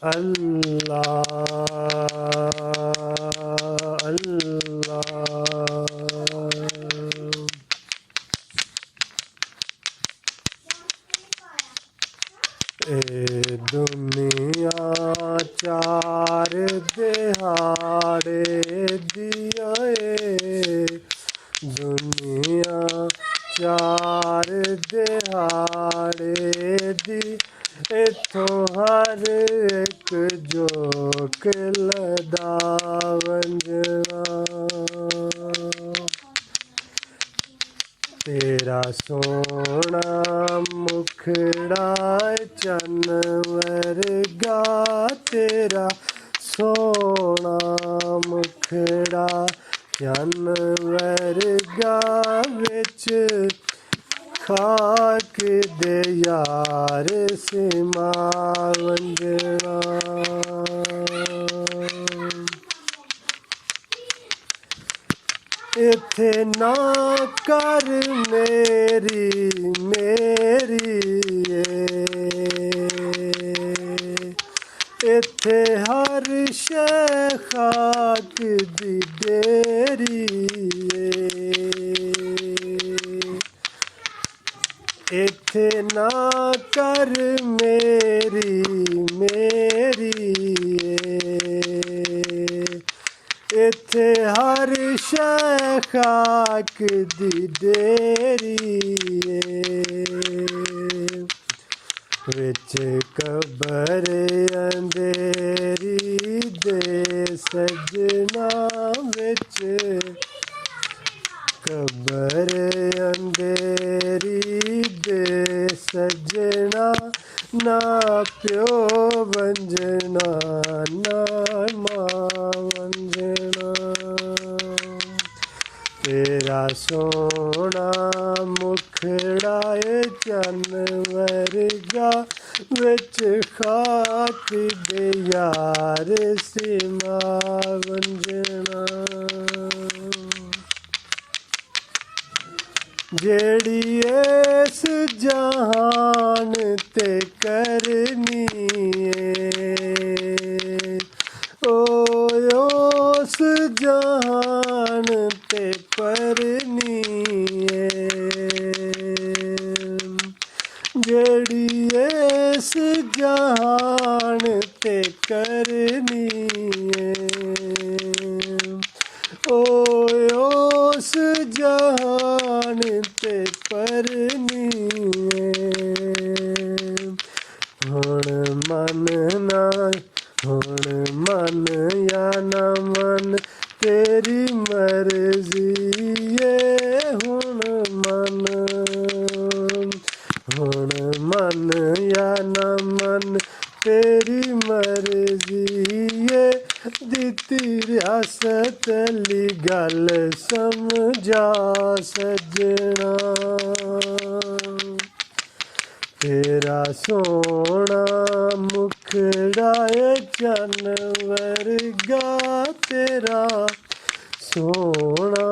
अल्लाह अल्लाह। ए दुनिया चार दिहाड़े दिया दुनिया चार दिहाड़े दी इथों हर एक जोक लदा वंजना तेरा सोना मुखड़ा चन्न वर्गा तेरा सोना मुखड़ा चन्न वर्गा विच खाक दे यार सिमा वंजना इथे ना कर मेरी मेरी इथे हर शै खाक दी डेरी इथे ना कर मेरी मेरी इथे हर शै खाक दी डेरी विच कबर अंधेरी दे सजना विच कबर अंधेरी दे सजना ना प्यो वंजना ना मां वंजना तेरा सोना मुखड़ा चन्न वर्गा विच खाक दे यार सिमा वंजना जेड़ी इस जहान ते करनी ओ उस जहान ते परनी जेड़ी इस जहान ते करनी ओ उस जहान ते परनी हुण मन ना हुण मन या ना मन तेरी मर्जी हुण मन या ना मन तेरी मर्जी दित्ती रियासत ली गल समझा सजना तेरा सोना मुखड़ा चन्न वर्गा तेरा सोना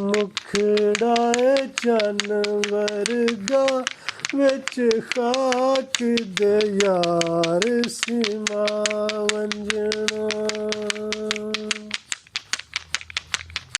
मुखड़ा चन्न वर्गा विच खाक दे यार सिमा वंजना।